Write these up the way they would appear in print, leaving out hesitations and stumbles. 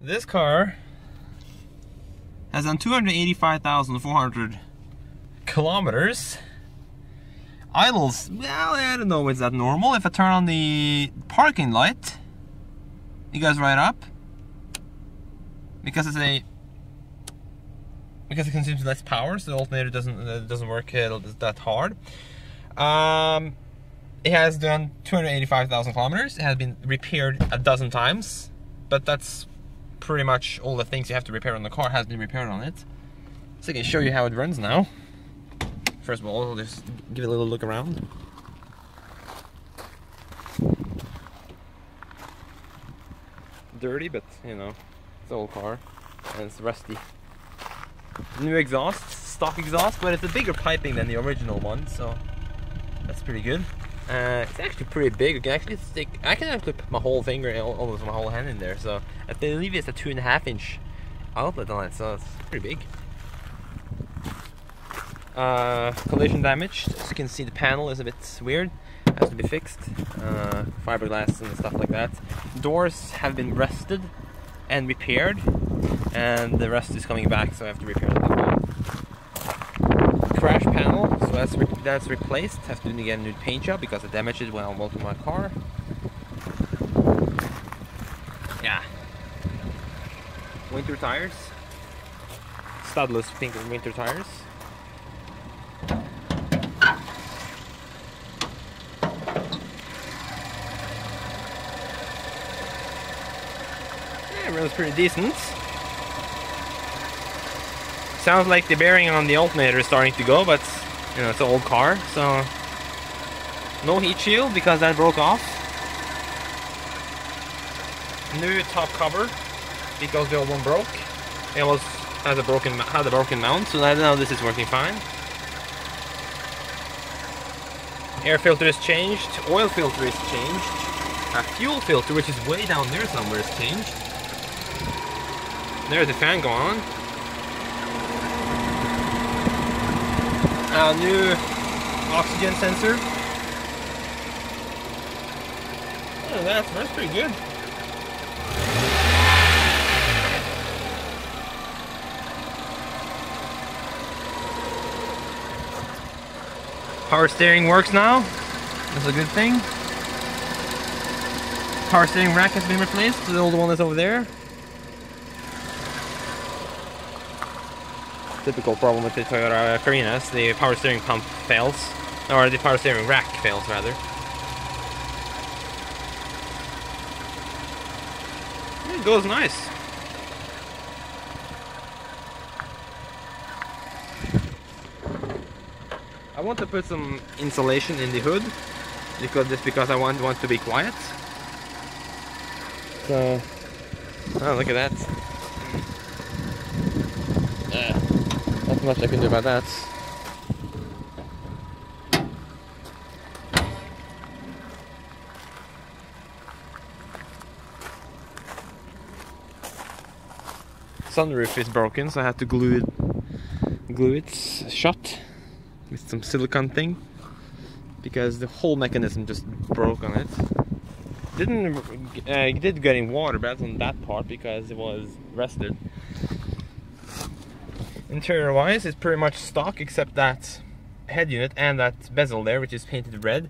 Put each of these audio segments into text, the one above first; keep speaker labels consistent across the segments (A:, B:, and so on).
A: This car has done 285,400 kilometers. Idles, well, I don't know, is that normal? If I turn on the parking light, it goes right up. Because it consumes less power, so the alternator doesn't work that hard. It has done 285,000 kilometers. It has been repaired a dozen times, but that's pretty much all the things you have to repair on the car has been repaired on it. So I can show you how it runs now. First of all, I'll just give it a little look around. Dirty, but you know, it's an old car and it's rusty. New exhaust, stock exhaust, but it's a bigger piping than the original one, so that's pretty good. It's actually pretty big. I can actually put my whole finger, almost my whole hand in there. So I believe it's a 2.5-inch outlet on it, so it's pretty big. Collision damage. As you can see, the panel is a bit weird. Has to be fixed. Fiberglass and stuff like that. Doors have been rusted and repaired, and the rust is coming back, so I have to repair them as well. Crash panel, so that's replaced. Have to get a new paint job because I damaged it when I walked in my car. Yeah. Winter tires. Studless pink winter tires. Yeah, it runs pretty decent. Sounds like the bearing on the alternator is starting to go, but you know, it's an old car, so no heat shield because that broke off. New top cover because the old one broke. It had a broken mount, so now this is working fine. Air filter is changed, oil filter is changed, a fuel filter, which is way down there somewhere, is changed. There's the fan going on. A new oxygen sensor. Oh, that's pretty good. Power steering works now. That's a good thing. Power steering rack has been replaced. The old one is over there. Typical problem with the Toyota Carinas, the power steering pump fails, or the power steering rack fails rather. It goes nice. I want to put some insulation in the hood because I want to be quiet. So, oh, look at that. Not much I can do about that. Sunroof is broken, so I had to glue it shut with some silicone thing because the whole mechanism just broke on it. It did get in water, but that's on that part because it was rusted. Interior wise, it's pretty much stock except that head unit and that bezel there, which is painted red.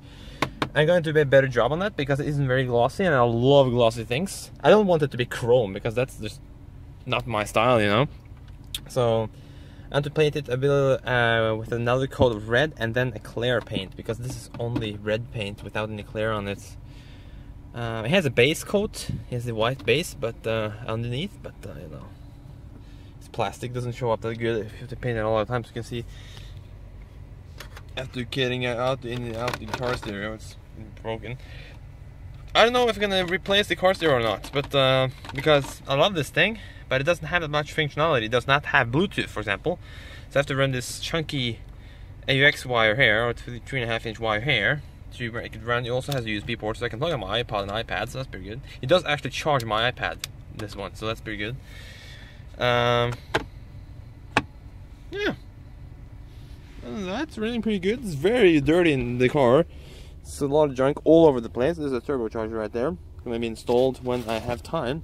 A: I'm going to do a better job on that because it isn't very glossy, and I love glossy things. I don't want it to be chrome because that's just not my style, you know. So and to paint it a bit with another coat of red and then a clear paint, because this is only red paint without any clear on it. It has a base coat, it has the white base, but underneath, but you know, it's plastic, doesn't show up that good if you have to paint it all the time. So you can see after getting it out the car stereo, it's broken. I don't know if I'm gonna replace the car stereo or not, but because I love this thing, but it doesn't have that much functionality. It does not have Bluetooth, for example. So I have to run this chunky AUX wire here, or 3.5-inch wire here, to make it run. It also has a USB port, so I can plug on my iPod and iPad, so that's pretty good. It does actually charge my iPad, this one, so that's pretty good. Yeah. That's really pretty good. It's very dirty in the car. It's a lot of junk all over the place. There's a turbocharger right there. It's going to be installed when I have time.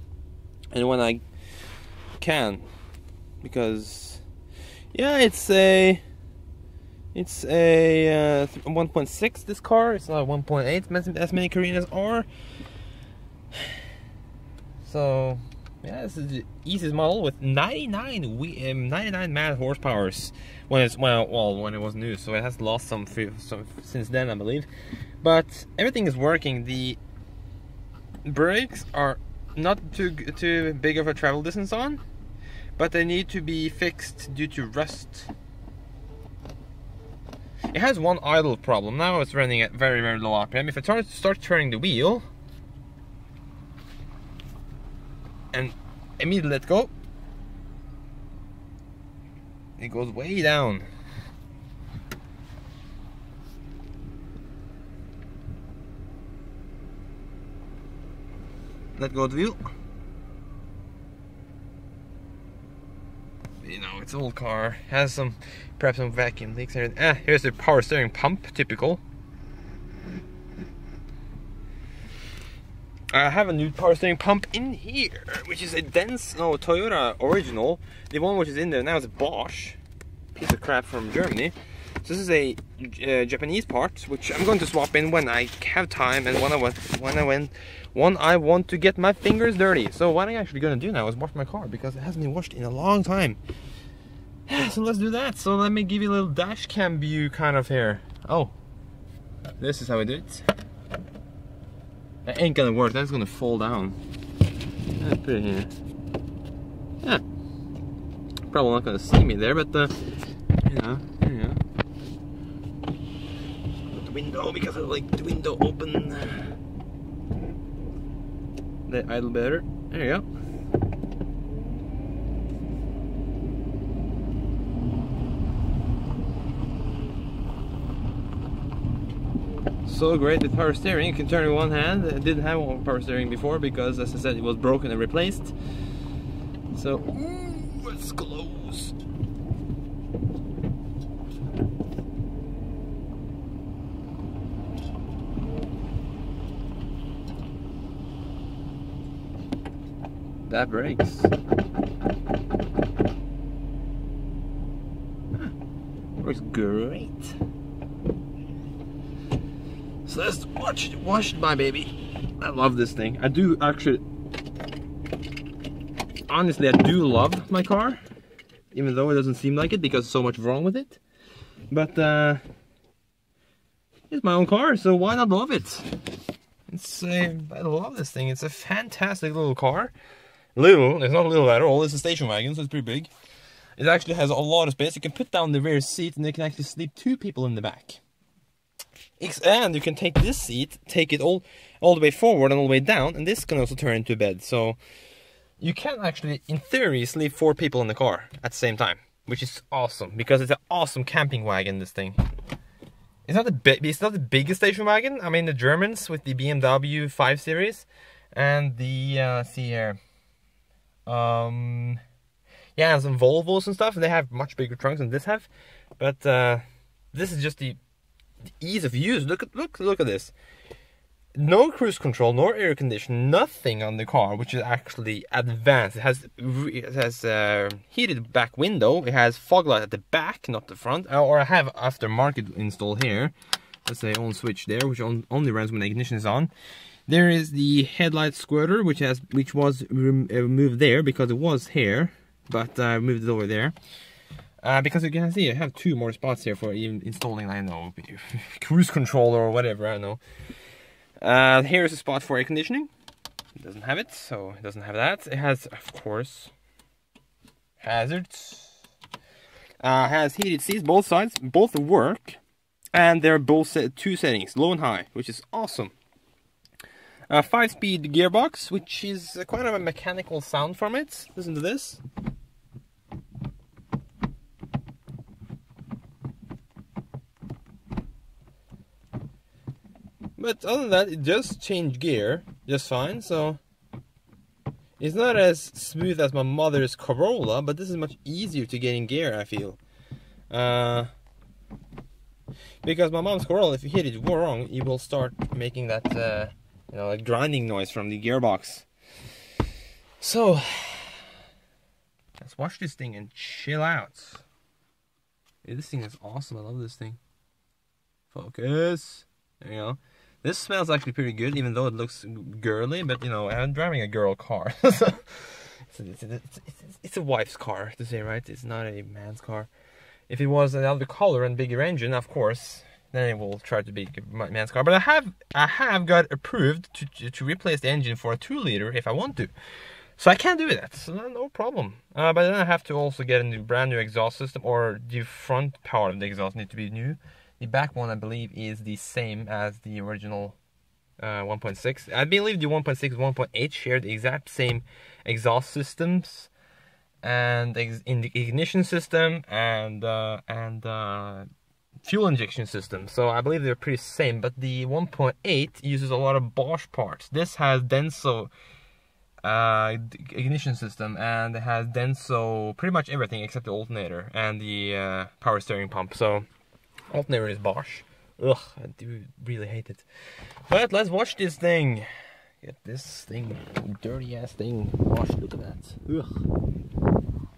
A: And when I can, because yeah, it's a 1.6. This car, it's not 1.8 as many Carinas are. So yeah, this is the easiest model with 99 mad horsepowers when it was new. So it has lost some since then, I believe. But everything is working. The brakes are not too big of a travel distance on, but they need to be fixed due to rust. It has one idle problem. Now it's running at very low RPM. If I start turning the wheel and immediately let go, it goes way down. Let go of the wheel. You know, it's an old car. Has perhaps some vacuum leaks here. Here's the power steering pump, typical. I have a new power steering pump in here, which is a Toyota original. The one which is in there now is a Bosch piece of crap from Germany. So this is a Japanese part, which I'm going to swap in when I have time and when I want to get my fingers dirty. So what I'm actually going to do now is wash my car, because it hasn't been washed in a long time. So let's do that. So let me give you a little dash cam view kind of here. Oh, this is how I do it. That ain't gonna work, that's gonna fall down. Let's put it here. Yeah. Probably not gonna see me there, but you know, there you go. Put the window, because I like the window open. The idle better. There you go. So great with power steering. You can turn with one hand. I didn't have one power steering before because, as I said, it was broken and replaced. So, ooh, it's close. That brakes. Works great. So let's watch my baby. I love this thing. I do actually, honestly, I do love my car, even though it doesn't seem like it because so much wrong with it. But it's my own car, so why not love it? I love this thing. It's a fantastic little car. It's not little at all. It's a station wagon, so it's pretty big. It actually has a lot of space. You can put down the rear seat, and you can actually sleep 2 people in the back. And you can take this seat, take it all the way forward and all the way down, and this can also turn into a bed. So you can actually, in theory, sleep 4 people in the car at the same time, which is awesome because it's an awesome camping wagon. This thing. It's not the biggest station wagon. I mean, the Germans with the BMW 5 Series and the let's see here, yeah, and some Volvos and stuff. They have much bigger trunks than this have, but this is just the ease of use. Look at this. No cruise control, no air conditioning, nothing on the car, which is actually advanced. It has heated back window. It has fog light at the back, not the front. Or I have aftermarket installed here. That's the on switch there, which only runs when the ignition is on. There is the headlight squirter, which was removed there because it was here, but I moved it over there. Because you can see I have 2 more spots here for even installing, I don't know, cruise control or whatever, I don't know. Here's a spot for air conditioning. It doesn't have it, so it doesn't have that. It has, of course, hazards. Has heated seats, both sides, both work. And they're both 2 settings, low and high, which is awesome. 5-speed gearbox, which is quite a mechanical sound from it. Listen to this. But other than that, it just changed gear just fine, so it's not as smooth as my mother's Corolla, but this is much easier to get in gear, I feel. Because my mom's Corolla, if you hit it wrong, you will start making that you know, like grinding noise from the gearbox. So Let's watch this thing and chill out. Yeah, this thing is awesome. I love this thing. Focus. There you go. This smells actually pretty good, even though it looks girly. But you know, I'm driving a girl car, so it's a wife's car to say, right? It's not a man's car. If it was another color and bigger engine, of course, then it will try to be a man's car. But I have got approved to replace the engine for a 2-liter if I want to. So I can do that, so no problem. But then I have to also get a brand new exhaust system, or the front part of the exhaust needs to be new. The back one, I believe, is the same as the original 1.6. I believe the 1.6 and 1.8 share the exact same exhaust systems and in the ignition system and fuel injection system. So I believe they're pretty same. But the 1.8 uses a lot of Bosch parts. This has Denso ignition system, and it has Denso pretty much everything except the alternator and the power steering pump. So alternator is Bosch. Ugh, I do really hate it. But let's watch this thing. Get this thing, dirty ass thing. Gosh, look at that. Ugh.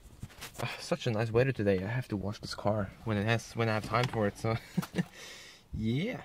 A: Such a nice weather today. I have to wash this car when I have time for it. So yeah.